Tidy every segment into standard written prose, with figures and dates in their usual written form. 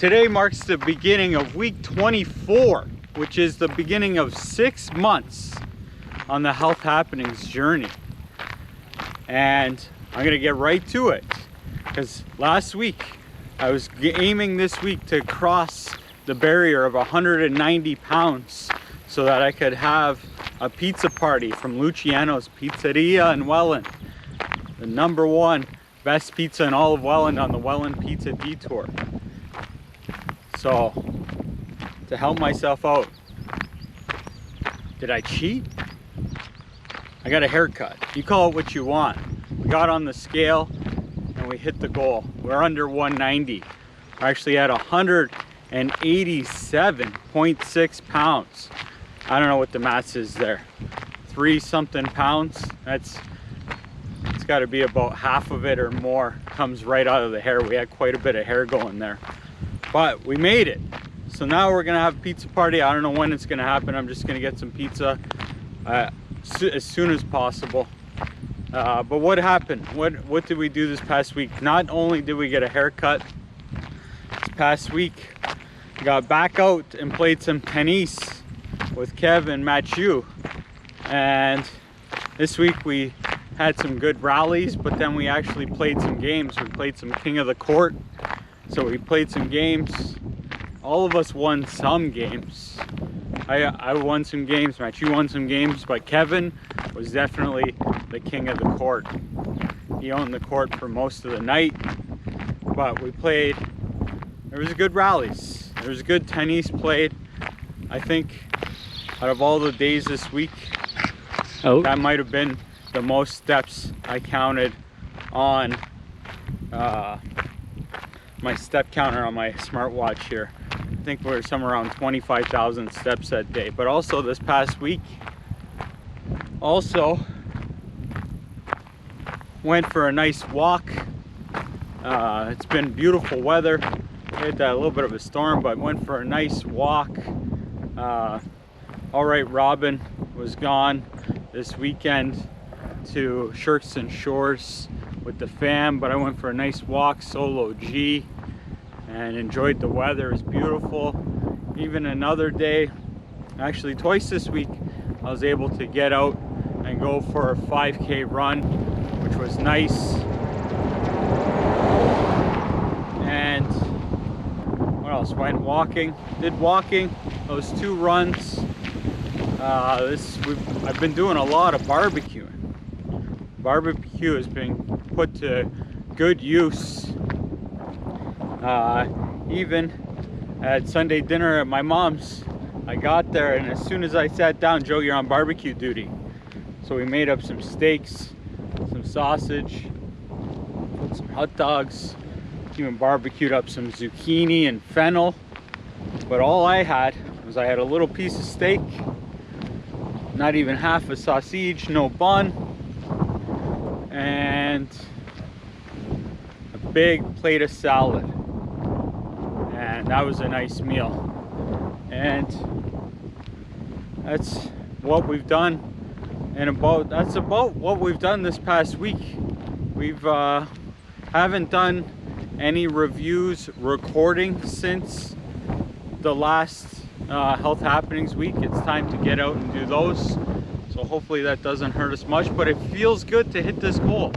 Today marks the beginning of week 24, which is the beginning of 6 months on the Health Happenings journey. And I'm gonna get right to it, because last week I was aiming this week to cross the barrier of 190 pounds so that I could have a pizza party from Luciano's Pizzeria in Welland, the #1 best pizza in all of Welland on the Welland Pizza Detour. So, to help myself out, did I cheat? I got a haircut. You call it what you want. We got on the scale and we hit the goal. We're under 190. We're actually at 187.6 pounds. I don't know what the mass is there. 3 something pounds. It's got to be about half of it or more comes right out of the hair. We had quite a bit of hair going there. But we made it. So now we're gonna have a pizza party. I don't know when it's gonna happen. I'm just gonna get some pizza as soon as possible. But what happened? What did we do this past week? Not only did we get a haircut this past week, we got back out and played some tennis with Kev and Mathieu. And this week we had some good rallies, but then we actually played some games. We played some King of the Court. So we played some games. All of us won some games. I won some games, Matthew won some games, but Kevin was definitely the king of the court. He owned the court for most of the night, but we played, there was good rallies. There was good tennis played. I think out of all the days this week, that might have been the most steps I counted on my step counter on my smartwatch here. I think we're somewhere around 25,000 steps that day. But also this past week, also went for a nice walk. It's been beautiful weather. We had a little bit of a storm, but went for a nice walk. All Right Robin was gone this weekend to Shirks and Shores with the fam, but I went for a nice walk solo G and enjoyed the weather. It was beautiful. Even another day, actually twice this week, I was able to get out and go for a 5K run, which was nice. And what else? Went walking, did walking, those 2 runs. I've been doing a lot of barbecuing. Barbecue has been put to good use. Even at Sunday dinner at my mom's, I got there and as soon as I sat down, Joe, you're on barbecue duty. So we made up some steaks, some sausage, some hot dogs, even barbecued up some zucchini and fennel. But all I had was I had a little piece of steak, not even half a sausage, no bun, and a big plate of salad. And that was a nice meal. And that's what we've done. And that's about what we've done this past week. We've haven't done any reviews recording since the last Health Happenings week. It's time to get out and do those. So hopefully that doesn't hurt us much, but it feels good to hit this goal.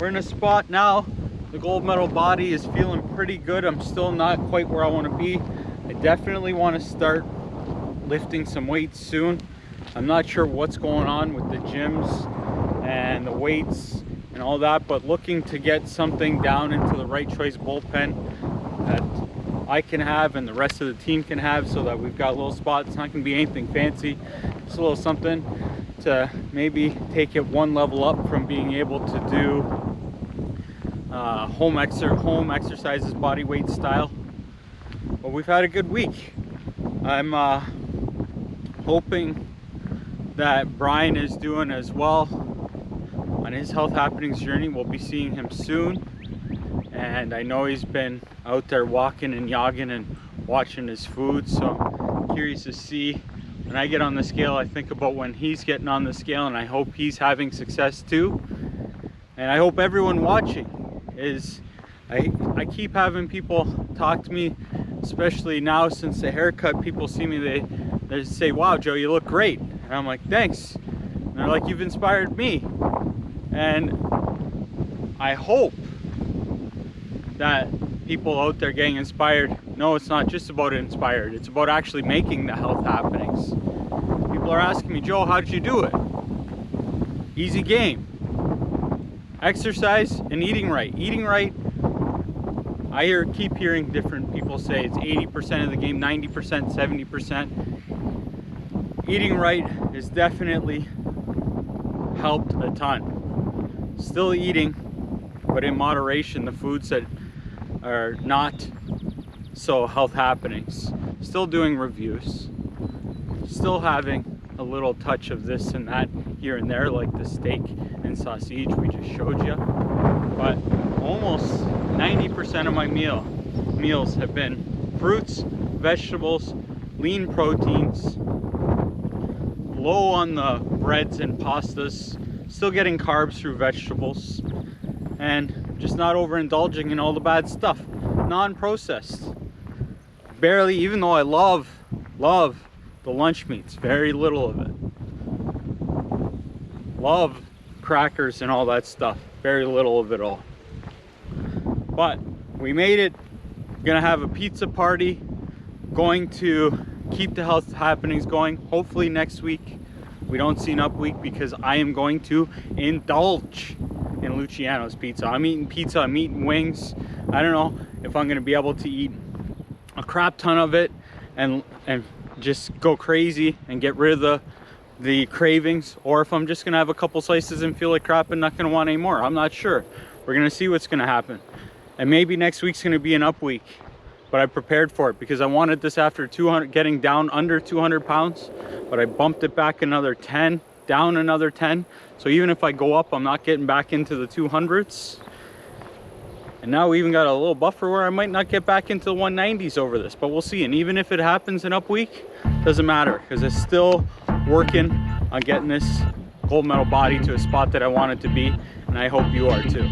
We're in a spot now. The gold medal body is feeling pretty good. I'm still not quite where I want to be. I definitely want to start lifting some weights soon. I'm not sure what's going on with the gyms and the weights and all that, but looking to get something down into the RightChoice bullpen that I can have and the rest of the team can have, so that we've got a little spot. It's not going to be anything fancy. It's a little something to maybe take it one level up from being able to do home exercises, body weight style. But we've had a good week. I'm hoping that Brian is doing as well on his Health Happenings journey. We'll be seeing him soon, and I know he's been out there walking and jogging and watching his food, so I'm curious to see. When I get on the scale, I think about when he's getting on the scale, and I hope he's having success too. And I hope everyone watching is, I keep having people talk to me especially now since the haircut, people see me, they say, wow, Joe, you look great. And I'm like, thanks. And they're like, you've inspired me. And I hope that people out there getting inspired. No, it's not just about inspired. It's about actually making the health happenings. People are asking me, Joe, how did you do it? Easy game. Exercise and eating right. Eating right, I keep hearing different people say it's 80% of the game, 90%, 70%. Eating right has definitely helped a ton. Still eating, but in moderation, the foods that are not so health happenings. Still doing reviews. Still having a little touch of this and that here and there, like the steak and sausage we just showed you. But almost 90% of my meals have been fruits, vegetables, lean proteins, low on the breads and pastas, still getting carbs through vegetables, and just not overindulging in all the bad stuff. Non-processed. Barely, even though I love the lunch meats, very little of it. Love crackers and all that stuff, very little of it all. But we made it. Gonna have a pizza party, going to keep the health happenings going. Hopefully next week we don't see an up week, because I am going to indulge in Luciano's pizza. I'm eating pizza, I'm eating wings. I don't know if I'm gonna be able to eat a crap ton of it and just go crazy and get rid of the cravings, or if I'm just gonna have a couple slices and feel like crap and not gonna want any more. I'm not sure. We're gonna see what's gonna happen. And maybe next week's gonna be an up week, but I prepared for it because I wanted this after getting down under 200 pounds, but I bumped it back another 10, down another 10. So even if I go up, I'm not getting back into the 200s. And now we even got a little buffer where I might not get back into the 190s over this, but we'll see. And even if it happens an up week, doesn't matter, because it's still working on getting this gold medal body to a spot that I want it to be, and I hope you are too.